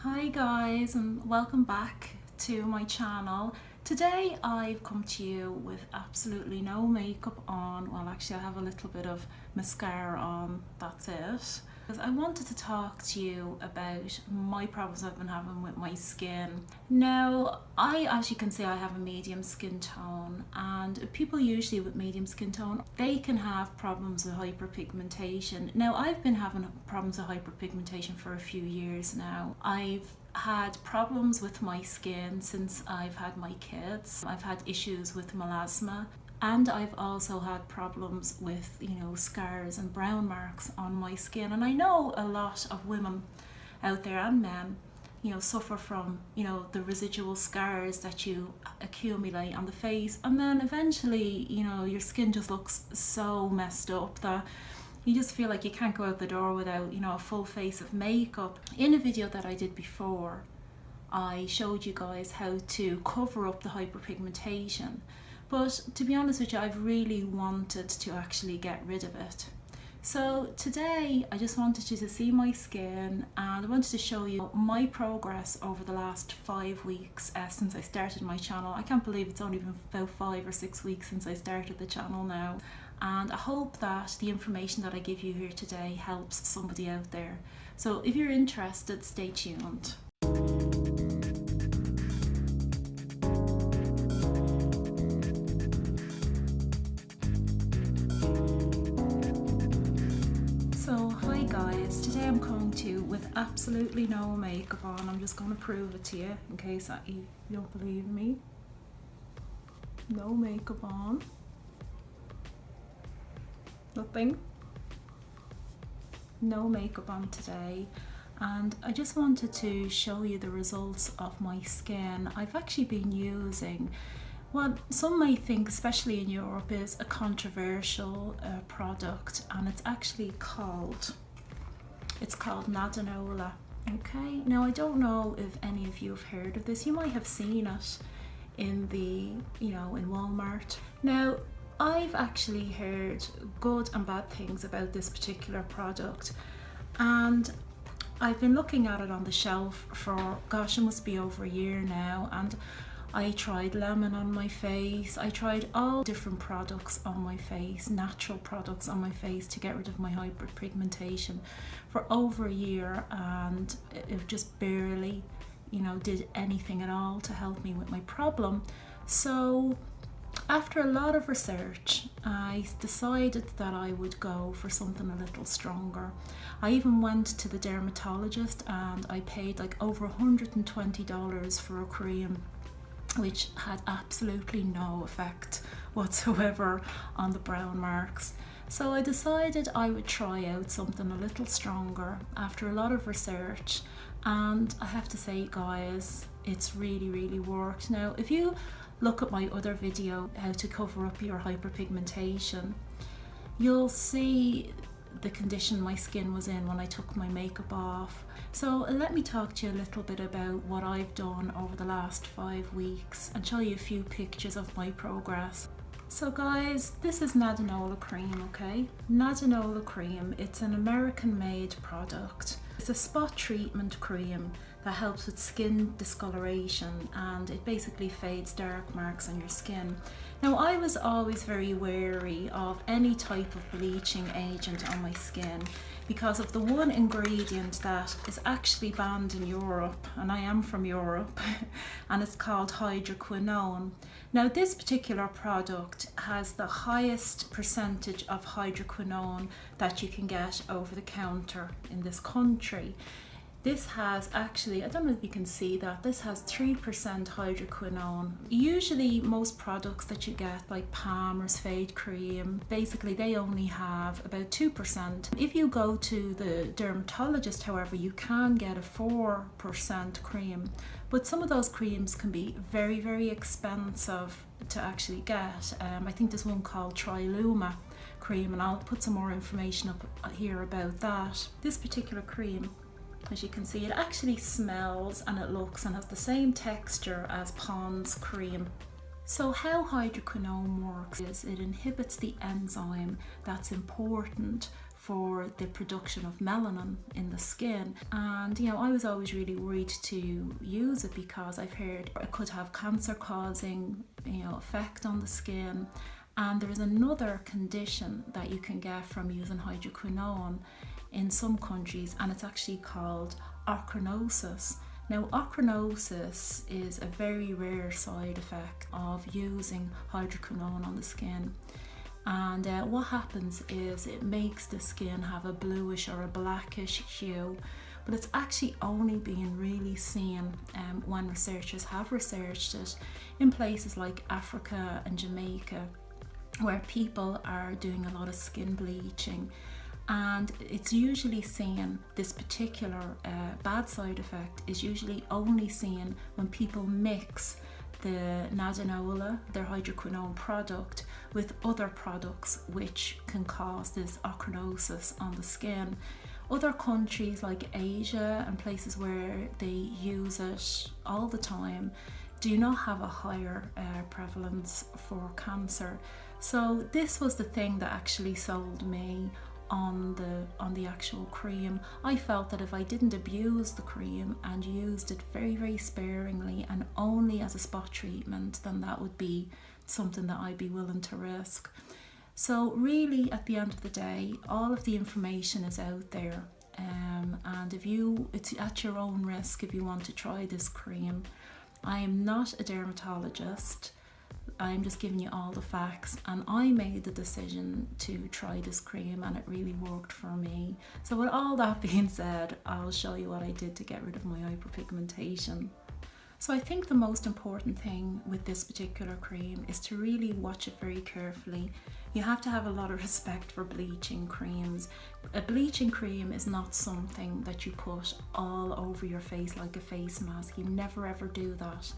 Hi guys, and welcome back to my channel. Today I've come to you with absolutely no makeup on. Well, actually I have a little bit of mascara on, that's it. Because I wanted to talk to you about my problems I've been having with my skin. Now, as you can see, I have a medium skin tone, and people usually with medium skin tone, they can have problems with hyperpigmentation. Now, I've been having problems with hyperpigmentation for a few years now. I've had problems with my skin since I've had my kids. I've had issues with melasma. And I've also had problems with, scars and brown marks on my skin. And I know a lot of women out there and men, suffer from, the residual scars that you accumulate on the face. And then eventually, your skin just looks so messed up that you just feel like you can't go out the door without, a full face of makeup. In a video that I did before, I showed you guys how to cover up the hyperpigmentation. But to be honest with you, I've really wanted to actually get rid of it. So today I just wanted you to see my skin, and I wanted to show you my progress over the last 5 weeks since I started my channel. I can't believe it's only been about 5 or 6 weeks since I started the channel now. And I hope that the information that I give you here today helps somebody out there. So if you're interested, stay tuned. Hi guys, today I'm coming to you with absolutely no makeup on. I'm just going to prove it to you in case that you don't believe me. No makeup on. Nothing. No makeup on today. And I just wanted to show you the results of my skin. I've actually been using what some may think, especially in Europe, is a controversial product, and it's actually called Nadanola. Okay, now I don't know if any of you have heard of this. You might have seen it in in Walmart. Now, I've actually heard good and bad things about this particular product, and I've been looking at it on the shelf for, gosh, it must be over a year now, and I tried lemon on my face. I tried all different products on my face, natural products on my face to get rid of my hyperpigmentation for over a year, and it just barely, did anything at all to help me with my problem. So after a lot of research, I decided that I would go for something a little stronger. I even went to the dermatologist and I paid like over $120 for a cream which had absolutely no effect whatsoever on the brown marks. So I decided I would try out something a little stronger after a lot of research, and I have to say, guys, it's really worked. Now, if you look at my other video, how to cover up your hyperpigmentation, you'll see the condition my skin was in when I took my makeup off. So let me talk to you a little bit about what I've done over the last 5 weeks and show you a few pictures of my progress. So guys, this is Nadanola cream, okay? Nadanola cream, it's an American made product. It's a spot treatment cream that helps with skin discoloration, and it basically fades dark marks on your skin. Now, I was always very wary of any type of bleaching agent on my skin because of the one ingredient that is actually banned in Europe, and I am from Europe, and it's called hydroquinone. Now, this particular product has the highest percentage of hydroquinone that you can get over the counter in this country. This has actually, I don't know if you can see that, this has 3% hydroquinone. Usually most products that you get like Palmer's Fade Cream, basically they only have about 2%. If you go to the dermatologist, however, you can get a 4% cream, but some of those creams can be very expensive to actually get. I think there's one called Triluma cream, and I'll put some more information up here about that. This particular cream, as you can see, it actually smells and it looks and has the same texture as Pond's cream. So how hydroquinone works is it inhibits the enzyme that's important for the production of melanin in the skin. And you know, I was always really worried to use it because I've heard it could have cancer causing, you know, effect on the skin. And there is another condition that you can get from using hydroquinone in some countries, and it's actually called ochronosis. Now, ochronosis is a very rare side effect of using hydroquinone on the skin. And what happens is it makes the skin have a bluish or a blackish hue, but it's actually only being really seen when researchers have researched it in places like Africa and Jamaica, where people are doing a lot of skin bleaching. And it's usually seen, this particular bad side effect is usually only seen when people mix the nadenola, their hydroquinone product, with other products which can cause this ochronosis on the skin. Other countries like Asia and places where they use it all the time do not have a higher prevalence for cancer. So this was the thing that actually sold me on the actual cream. I felt that if I didn't abuse the cream and used it very, very sparingly and only as a spot treatment, then that would be something that I'd be willing to risk. So really, at the end of the day, all of the information is out there, and it's at your own risk if you want to try this cream. I am not a dermatologist. I'm just giving you all the facts, and I made the decision to try this cream and it really worked for me. So with all that being said, I'll show you what I did to get rid of my hyperpigmentation. So I think the most important thing with this particular cream is to really watch it very carefully. You have to have a lot of respect for bleaching creams. A bleaching cream is not something that you put all over your face like a face mask. You never ever do that,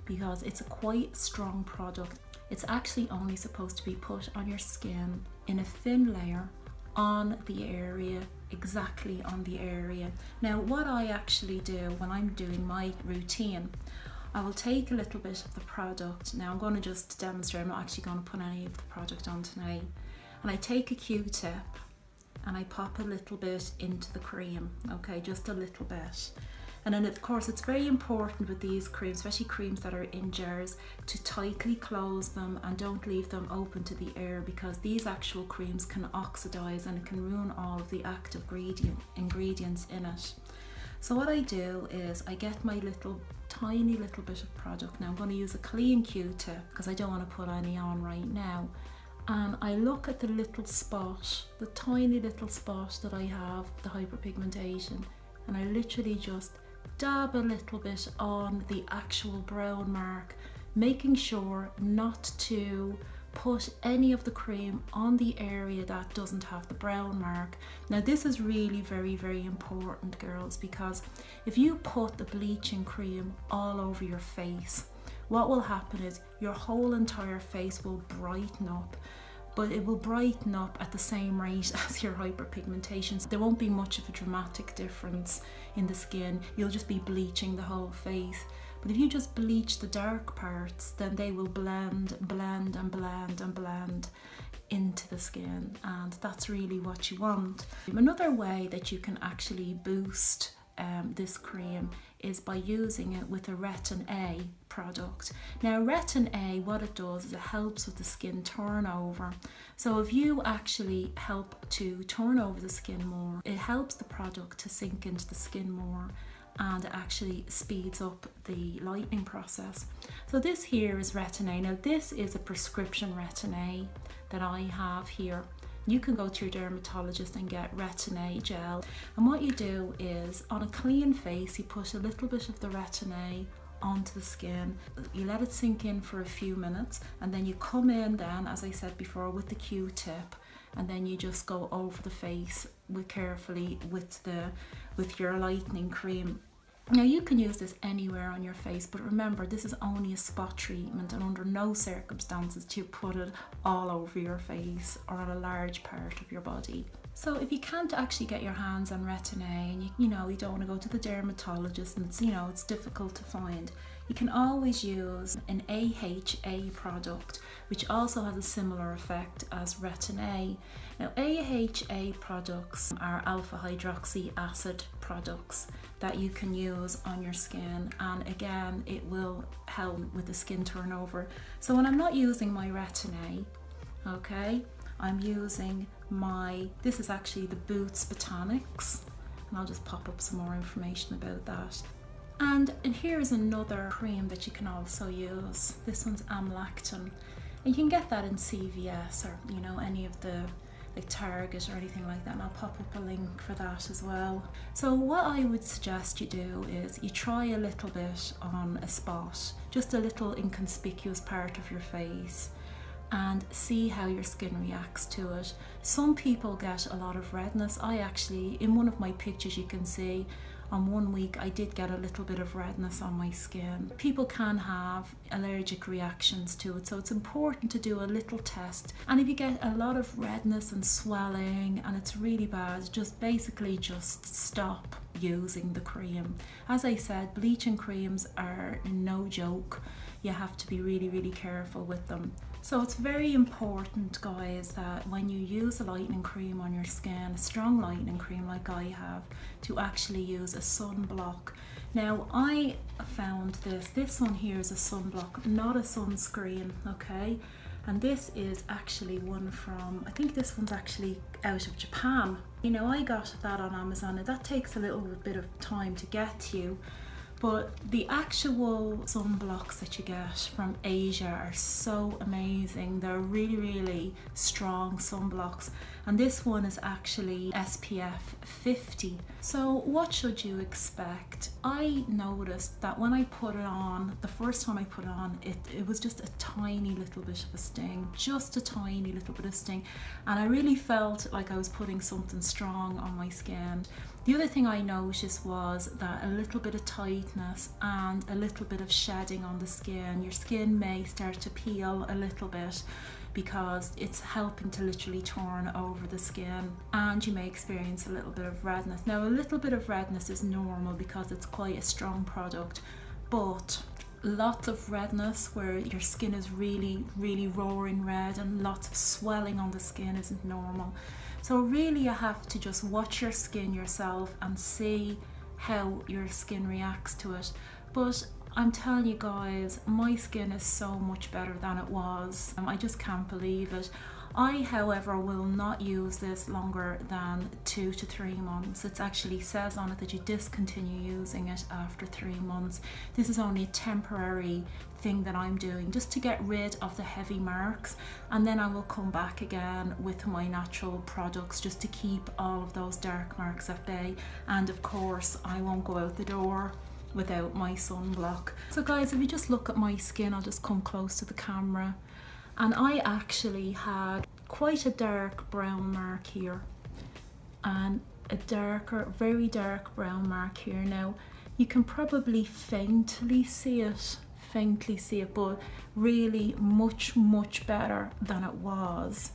because it's a quite strong product. It's actually only supposed to be put on your skin in a thin layer on the area, exactly on the area. Now, what I actually do when I'm doing my routine, I will take a little bit of the product. Now I'm going to just demonstrate, I'm not actually going to put any of the product on tonight. And I take a Q-tip and I pop a little bit into the cream, okay, just a little bit. And then of course it's very important with these creams, especially creams that are in jars, to tightly close them and don't leave them open to the air, because these actual creams can oxidize and it can ruin all of the active ingredients in it. So what I do is I get my tiny little bit of product. Now I'm going to use a clean Q-tip because I don't want to put any on right now. And I look at the little spot, the tiny little spot that I have, the hyperpigmentation, and I literally just dab a little bit on the actual brown mark, making sure not to put any of the cream on the area that doesn't have the brown mark. Now this is really very, very important, girls, because if you put the bleaching cream all over your face, what will happen is your whole entire face will brighten up, but it will brighten up at the same rate as your hyperpigmentation. So there won't be much of a dramatic difference in the skin. You'll just be bleaching the whole face. But if you just bleach the dark parts, then they will blend into the skin, and that's really what you want. Another way that you can actually boost this cream is by using it with a Retin A product. Now Retin A, what it does is it helps with the skin turnover. So if you actually help to turn over the skin more, it helps the product to sink into the skin more, and it actually speeds up the lightening process. So this here is Retin A. Now this is a prescription Retin A that I have here. You can go to your dermatologist and get Retin A gel, and what you do is on a clean face you put a little bit of the Retin A onto the skin, you let it sink in for a few minutes, and then you come in then, as I said before, with the Q-tip, and then you just go over the face carefully with your lightening cream. Now you can use this anywhere on your face, but remember this is only a spot treatment, and under no circumstances do you put it all over your face or on a large part of your body. So if you can't actually get your hands on retina and you know you don't want to go to the dermatologist and it's difficult to find, you can always use an AHA product, which also has a similar effect as retin-A. Now AHA products are alpha hydroxy acid products that you can use on your skin, and again it will help with the skin turnover. So when I'm not using my retin-A, okay, I'm using this is actually the Boots Botanics, and I'll just pop up some more information about that. And here's another cream that you can also use. This one's amlactin, and you can get that in CVS or any of the like Target or anything like that, and I'll pop up a link for that as well. So what I would suggest you do is you try a little bit on a spot, just a little inconspicuous part of your face, and see how your skin reacts to it. Some people get a lot of redness. I actually, in one of my pictures you can see, on 1 week I did get a little bit of redness on my skin. People can have allergic reactions to it, so it's important to do a little test. And if you get a lot of redness and swelling and it's really bad, just stop using the cream. As I said, bleaching creams are no joke. You have to be really, really careful with them. So it's very important, guys, that when you use a lightening cream on your skin, a strong lightening cream like I have, to actually use a sunblock. Now I found this one here is a sunblock, not a sunscreen, okay? And this is actually one from, I think this one's actually out of Japan. I got that on Amazon, and that takes a little bit of time to get to you. But the actual sunblocks that you get from Asia are so amazing. They're really, really strong sunblocks. And this one is actually SPF 50. So what should you expect? I noticed that when I put it on, the first time I put it on, it was just a tiny little bit of a sting, just a tiny little bit of sting. And I really felt like I was putting something strong on my skin. The other thing I noticed was that a little bit of tightness and a little bit of shedding on the skin. Your skin may start to peel a little bit because it's helping to literally turn over the skin, and you may experience a little bit of redness. Now a little bit of redness is normal because it's quite a strong product, but lots of redness where your skin is really, really roaring red and lots of swelling on the skin isn't normal. So really you have to just watch your skin yourself and see how your skin reacts to it. But I'm telling you guys, my skin is so much better than it was. I just can't believe it. I, however, will not use this longer than 2 to 3 months. It actually says on it that you discontinue using it after 3 months. This is only a temporary thing that I'm doing just to get rid of the heavy marks, and then I will come back again with my natural products just to keep all of those dark marks at bay. And of course, I won't go out the door without my sunblock. So guys, if you just look at my skin, I'll just come close to the camera. And I actually had quite a dark brown mark here and a darker, very dark brown mark here. Now you can probably faintly see it, but really much better than it was.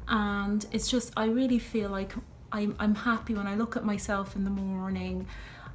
And it's just, I really feel like I'm happy when I look at myself in the morning.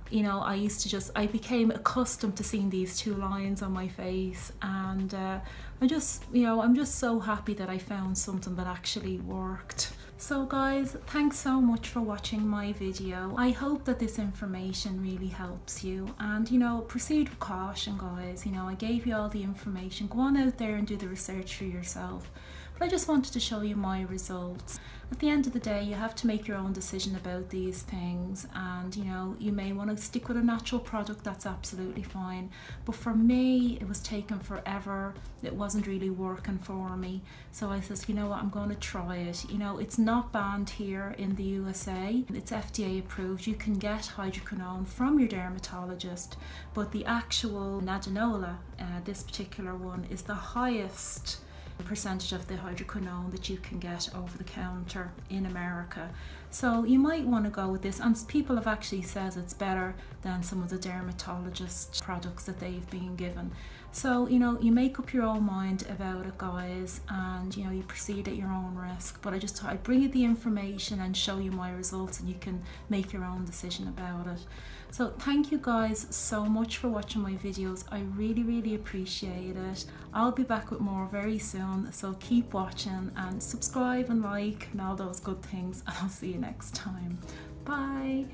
I became accustomed to seeing these 2 lines on my face, and I'm just so happy that I found something that actually worked. So guys, thanks so much for watching my video. I hope that this information really helps you, and proceed with caution, guys. I gave you all the information. Go on out there and do the research for yourself. But I just wanted to show you my results. At the end of the day, you have to make your own decision about these things, and you may want to stick with a natural product. That's absolutely fine, but for me it was taking forever. It wasn't really working for me, so I said, what, I'm going to try it. It's not banned here in the USA. It's FDA approved. You can get hydroquinone from your dermatologist, but the actual nadinola, this particular one, is the highest percentage of the hydroquinone that you can get over the counter in America. So you might want to go with this, and people have actually said it's better than some of the dermatologist products that they've been given. So, you know, you make up your own mind about it, guys, and you know, you proceed at your own risk. But I just thought I'd bring you the information and show you my results, and you can make your own decision about it. So thank you guys so much for watching my videos. I really appreciate it. I'll be back with more very soon, so keep watching and subscribe and like and all those good things, and I'll see you next time. Bye.